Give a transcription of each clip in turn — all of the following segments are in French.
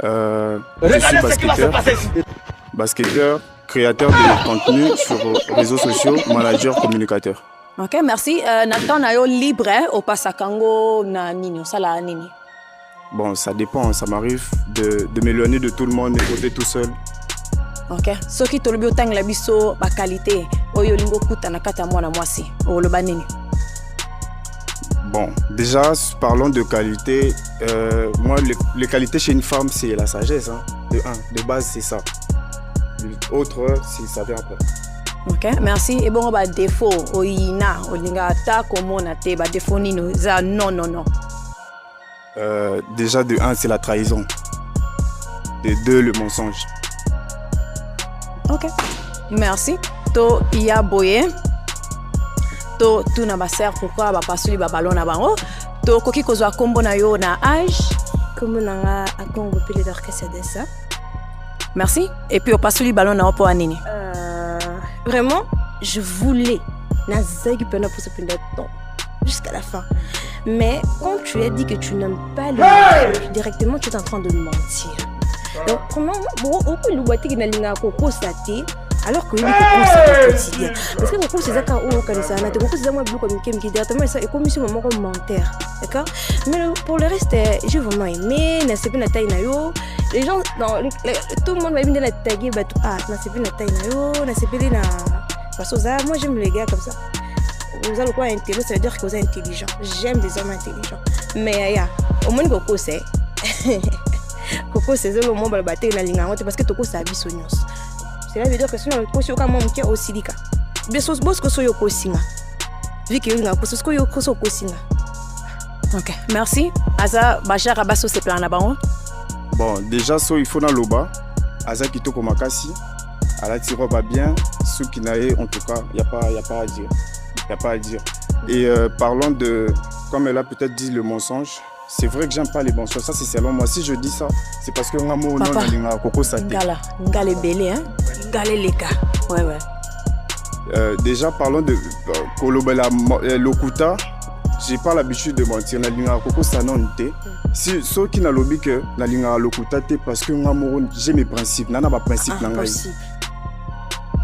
Je suis basketteur, créateur de contenu sur réseaux sociaux, manager, communicateur. Ok, merci. Nathan nayo libre au Pasakango na nini, sala nini. Bon, ça dépend, ça m'arrive de m'éloigner de tout le monde et côté tout seul. Ok, ce qui te le tang la biso ba qualité, oyo lingo kuta na kata mwana mwasi, o lo banini. Bon, déjà, parlons de qualité. Moi, les qualités chez une femme, c'est la sagesse. Hein. De base, c'est ça. Autre, ça vient après. Ok, merci. Et bon, bah, défaut, oina, olinga ta, comment on a te, bah, défaut nino, ça, non. Déjà, de 1, c'est la trahison. De 2, le mensonge. Ok, merci. To, iya boye. To, tu na baser, pourquoi, bah, pas celui, bah, ballon na bango. To, koki kozwa kombo na yo na âge. Kombo na nga, a Congo, pile d'orchestre de ça. Merci. Et puis, au pas celui, ballon na opo anini. Vraiment, je voulais Nazag pendant pour ce temps jusqu'à la fin. Mais quand tu as dit que tu n'aimes pas le mariage, directement tu es en train de mentir. Donc comment beaucoup de boîtiers qui n'ont pas constaté alors que il est quotidien. Parce que beaucoup c'est ça quand on connaît ça, beaucoup c'est ça moi beaucoup comme qui directement ça et comme si maman comme menteur, d'accord? Mais pour le reste, j'ai vraiment aimé, n'a c'est pas la taille na yo. Les gens tout le monde va venir la taguer bah n'a c'est pas la taille na yo, n'a c'est pas na parce que ça moi j'aime les gars comme ça. Vous avez quoi intelligent, ça veut dire que vous êtes intelligent. J'aime les hommes intelligents. Mais au moins Coco c'est Coco c'est le moment de battre la ligne parce que Coco c'est abissonios. Cela veut dire que sinon le coach au camon qui est aussi délicat. Bien sûr boss que soyo kosinga. Vu que il a que ce que yo koso kosinga. Ok, merci. Aza Bachar Abasso c'est plan là-bas. Bon, déjà so il faut dans l'oba. Aza kitoko makasi. À la tiro pas bien, ce qui n'a en tout cas, il y a pas à dire. Il y a pas à dire. Et parlons de comme elle a peut-être dit le mensonge. C'est vrai que j'aime pas les mensonges, ça c'est selon moi. Si je dis ça, c'est parce que ngamo non na Coco Saté. Ngale belé hein. Ngale leka. Ouais. Déjà parlons de Kolobela Lokuta. J'ai pas l'habitude de mentir na linga Coco Sanonté. Si ceux qui n'a lobby que na linga Lokuta té parce que ngamo j'ai mes principes, nana ba principe na ngai.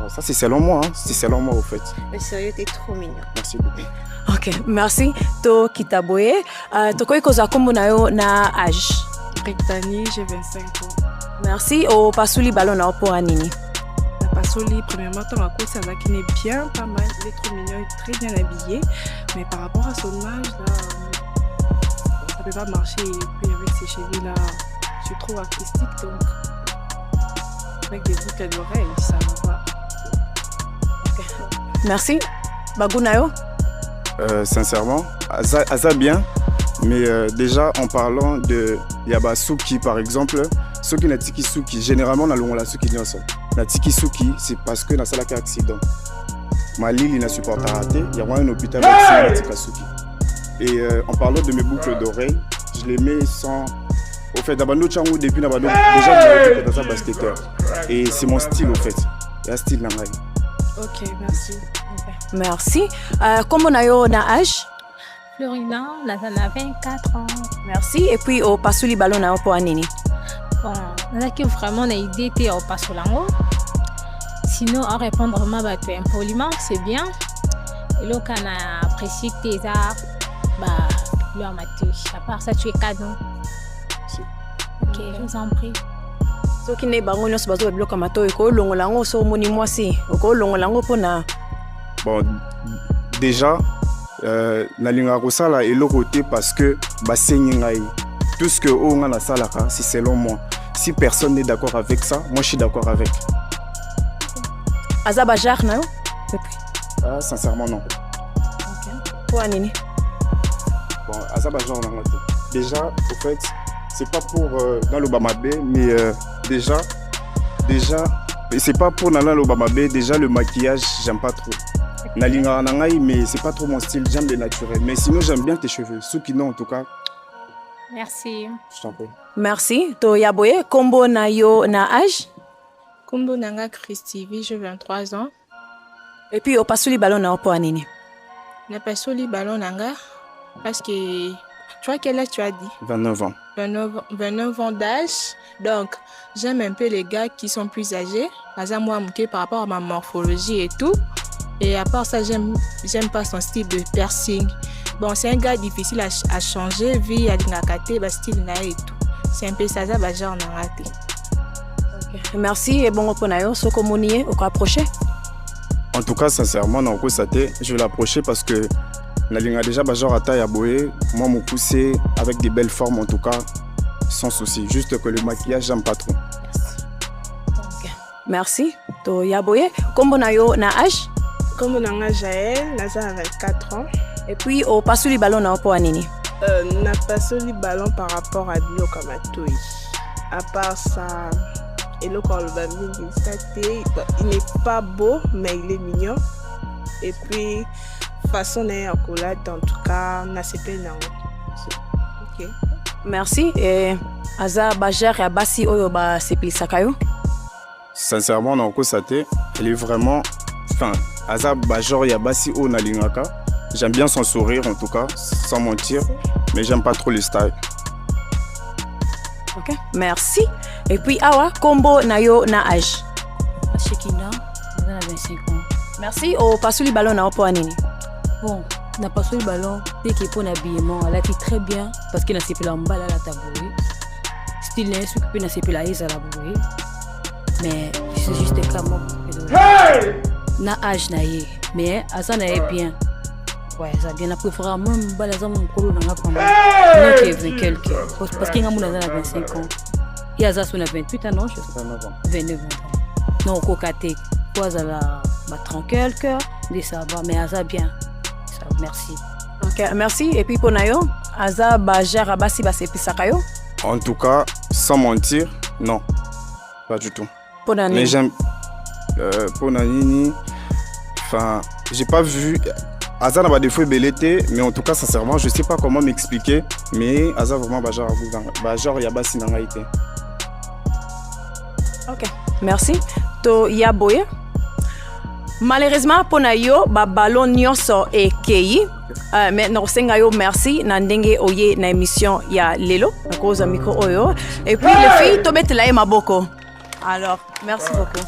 Ça c'est selon moi, hein. C'est selon moi au fait. Mais sérieux, t'es trop mignon. Merci beaucoup. Ok, merci. To Kitaboye. To koi koza kombo na yo na âge. Brittany, j'ai 25 ans. Merci. O pasuli ballon na opo anini. La pasoli, premièrement, ton coach, ça va qui est bien, pas mal. Il est trop mignon, très bien habillé. Mais par rapport à son âge, là, ça peut pas marcher. Et puis avec ses cheveux là, je suis trop artistique donc. Avec des boucles d'oreilles, ça va pas. Merci. Bagunayo. Sincèrement, Aza bien, mais déjà en parlant de Yabasuki par exemple, ceux qui n'ont pas Suki, généralement dans la Suki n'y a pas Suki, c'est parce que dans un accident. Ma Lille n'a supporté à rater, il y a un hôpital avec Suki. Et en parlant de mes boucles d'oreilles, je les mets sans. Au fait, d'abord, Chango depuis d'abord, déjà je dans un basketteur. Et c'est mon style au fait. Il y a un style dans la vie. Ok, merci. Merci. Comment nayo na âge? Florina, on a 24 ans. Merci. Et puis au pasuli ballon na opo anini. Bon, on a qui vraiment une idée t'es au pasulango. Sinon, à répondre ma batte impoliment, c'est bien. Et là, quand on a apprécié tes arts, bah, lui en maté. À part ça, tu es cadeau. Ok, je vous en prie. So qui n'est bango nyos bazo bloka mato ko longolango so moni mwasi. Ko longolango pona. Bon, déjà, nalinga kosala et le côté parce que tout ce que on a la salle c'est selon moi. Si personne n'est d'accord avec ça, moi je suis d'accord avec. Azabajar na yo? Ah, sincèrement non. Ok. Pour anini? Bon, Azabajar on a déjà, au fait, c'est pas pour dans l'Obama Bay, mais déjà, c'est pas pour dans l'Obama Bay. Déjà le maquillage, j'aime pas trop. Nalinga nangai, mais c'est pas trop mon style, j'aime le naturel. Mais sinon, j'aime bien tes cheveux. Ceux qui n'ont en tout cas. Merci. Je t'en prie. Merci. To Yaboye, combo na yo na âge? Combo nanga Christivi, j'ai 23 ans. Et puis au pasuli ballon na opo anini. Na pasoli ballon nanga parce que Tu vois quel âge tu as dit? 29 ans. 29 ans d'âge. Donc, j'aime un peu les gars qui sont plus âgés. Par exemple, moi, par rapport à ma morphologie et tout. Et à part ça, j'aime pas son style de piercing. Bon, c'est un gars difficile à changer, vu à l'ingakate, style na et tout. C'est un peu ça, genre on a raté. Merci et bon reponayo, so communier, au approcher. En tout cas, sincèrement, non, je vais l'approcher parce que la ligne a déjà genre à taille à boyer. Moi, mon poussé avec des belles formes, en tout cas, sans souci. Juste que le maquillage, j'aime pas trop. Merci. To yaboye, kombo na yo na âge? Comme on a Jaël, Naza a 24 ans. Et puis, au passe le ballon na opo anini? N'a pas le ballon par rapport à Bio Kamatoi. À part ça, il n'est pas beau, mais il est mignon. Et puis, façon n'est en collade, en tout cas, n'a pas ok. Merci. Et Aza Bajer et Abassi Oyoba Sepli Sakayo? Sincèrement, non, elle est vraiment. Enfin, Aza Bajor et Abassi O Nalingaka. J'aime bien son sourire, en tout cas, sans mentir. Mais j'aime pas trop le style. Ok, merci. Et puis, Awa, combo nayo na âge? Shekina, on a 25 ans. Merci. Au passe le ballon na opo anini? Bon, on a passé le ballon dès qu'il pour l'habillement. Elle a été très bien parce qu'il a séparé en bas à la tabouille. Style n'est s'occuper de séparer la haise à la bouille. Mais c'est juste comme moi. Na âge naïe, mais ça n'a bien. Ouais, ça bien. Après, il faudra même balader mon colo dans la femme. Non, qui est quelqu'un. Parce qu'il y a un monde à 25 ans. Il y a ça, on a 28 ans, non? 29 ans. Non, au cocaté. Quoi, ça va tranquille, cœur. Ça va, mais ça bien. Ça, merci. Ok, merci. Et puis, pour Nayo, Aza Bajer Abassi Basepi Sakayo? En tout cas, sans mentir, non. Pas du tout. Pour Nani? Mais j'aime. Pour Nanini. Enfin, j'ai pas vu. Aza n'a pas des fois belleté, mais en tout cas, sincèrement, je sais pas comment m'expliquer. Mais Aza vraiment Bajor Yabassi Nangaïté. Ok, merci. To Yaboye. Malheureusement, pour Nayo, ballon nyonso e kei. Mais non, sengayo merci. Nandenge oye na émission ya lelo. À cause du micro oyo. Et puis les filles, tobete la maboko. Alors, merci beaucoup.